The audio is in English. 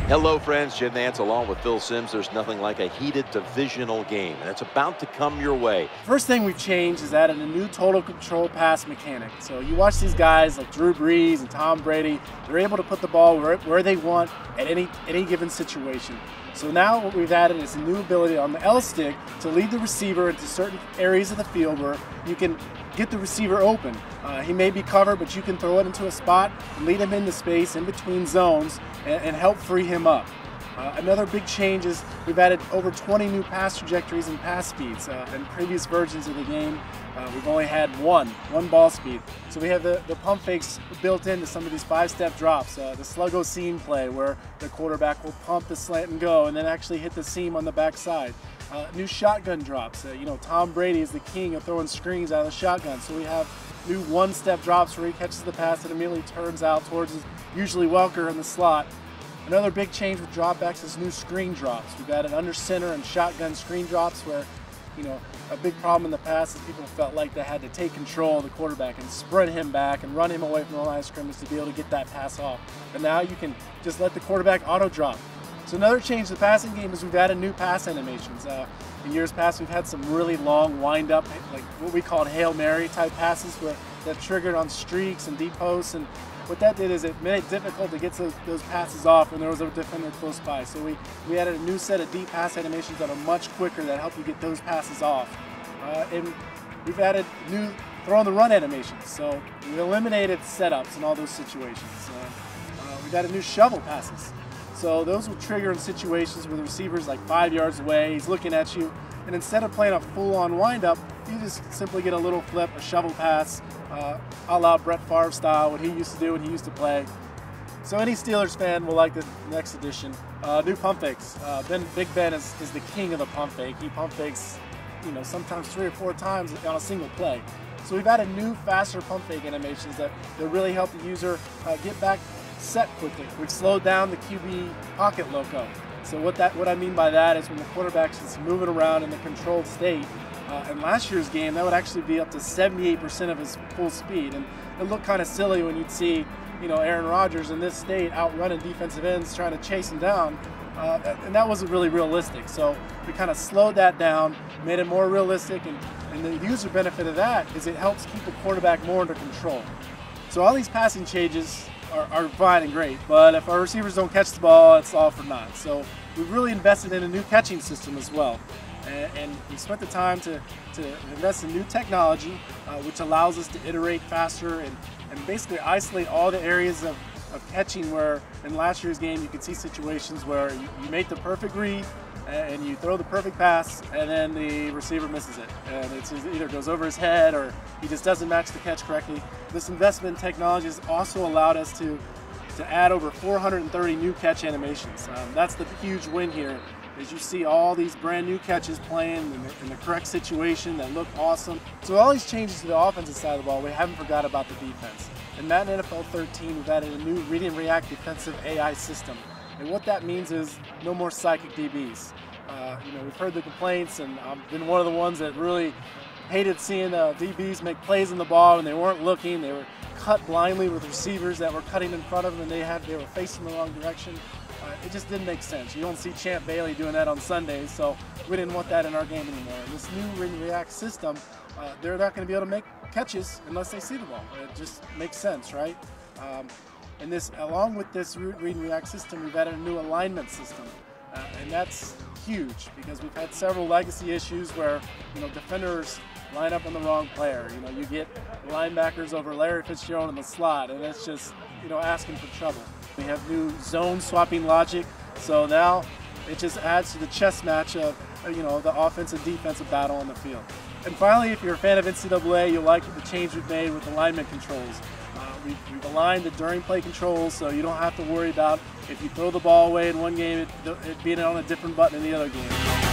Hello, friends. Jim Nance along with Phil Simms. There's nothing like a heated divisional game, and it's about to come your way. First thing we've changed is added a new total control pass mechanic. So you watch these guys like Drew Brees and Tom Brady, they're able to put the ball where they want at any given situation. So now what we've added is a new ability on the L stick to lead the receiver into certain areas of the field where you can get the receiver open. He may be covered, but you can throw it into a spot and lead him into space in between zones and help free him up. Another big change is we've added over 20 new pass trajectories and pass speeds. In previous versions of the game, we've only had one ball speed. So we have the pump fakes built into some of these 5-step drops, the sluggo seam play where the quarterback will pump the slant and go and then actually hit the seam on the backside. New shotgun drops. Tom Brady is the king of throwing screens out of the shotgun. So we have new 1-step drops where he catches the pass and immediately turns out towards usually Welker in the slot. Another big change with dropbacks is new screen drops. We've added under center and shotgun screen drops where, a big problem in the past is people felt like they had to take control of the quarterback and sprint him back and run him away from the line of scrimmage to be able to get that pass off. But now you can just let the quarterback auto drop. So another change to the passing game is we've added new pass animations. In years past, we've had some really long wind-up, like what we called Hail Mary type passes that triggered on streaks and deep posts. And what that did is it made it difficult to get those passes off when there was a defender close by. So we added a new set of deep pass animations that are much quicker that help you get those passes off. And we've added new throw on the run animations. So we eliminated setups in all those situations. We've added new shovel passes. So those will trigger in situations where the receiver's like 5 yards away, he's looking at you, and instead of playing a full-on wind-up, you just simply get a little flip, a shovel pass, a la Brett Favre style, what he used to do when he used to play. So any Steelers fan will like the next edition. New pump fakes. Big Ben is the king of the pump fake. He pump fakes, sometimes 3 or 4 times on a single play. So we've added new, faster pump fake animations that really help the user get back set quickly, which slowed down the QB pocket loco. So what I mean by that is when the quarterback's just moving around in the controlled state. In last year's game, that would actually be up to 78% of his full speed, and it looked kind of silly when you'd see, Aaron Rodgers in this state outrunning defensive ends trying to chase him down, and that wasn't really realistic. So we kind of slowed that down, made it more realistic, and the user benefit of that is it helps keep the quarterback more under control. So all these passing changes are fine and great, but if our receivers don't catch the ball, it's all for naught. So we've really invested in a new catching system as well. And we spent the time to invest in new technology, which allows us to iterate faster and basically isolate all the areas of catching where in last year's game you could see situations where you make the perfect read and you throw the perfect pass and then the receiver misses it. And it either goes over his head or he just doesn't match the catch correctly. This investment in technology has also allowed us to add over 430 new catch animations. That's the huge win here. As you see all these brand new catches playing in the correct situation that look awesome. So all these changes to the offensive side of the ball, we haven't forgot about the defense. In Madden NFL 13, we've added a new read and react defensive AI system. And what that means is no more psychic DBs. We've heard the complaints, and I've been one of the ones that really hated seeing DBs make plays on the ball when they weren't looking. They were cut blindly with receivers that were cutting in front of them and they were facing the wrong direction. It just didn't make sense. You don't see Champ Bailey doing that on Sundays, so we didn't want that in our game anymore. And this new read and react system, they're not going to be able to make catches unless they see the ball. It just makes sense, right? And along with this read and react system, we've added a new alignment system, and that's huge because we've had several legacy issues where defenders line up on the wrong player. You get linebackers over Larry Fitzgerald in the slot, and it's just asking for trouble. We have new zone swapping logic, so now it just adds to the chess match of the offensive defensive battle on the field. And finally, if you're a fan of NCAA, you'll like the change we've made with alignment controls. We've aligned the during play controls, so you don't have to worry about if you throw the ball away in one game, it being on a different button in the other game.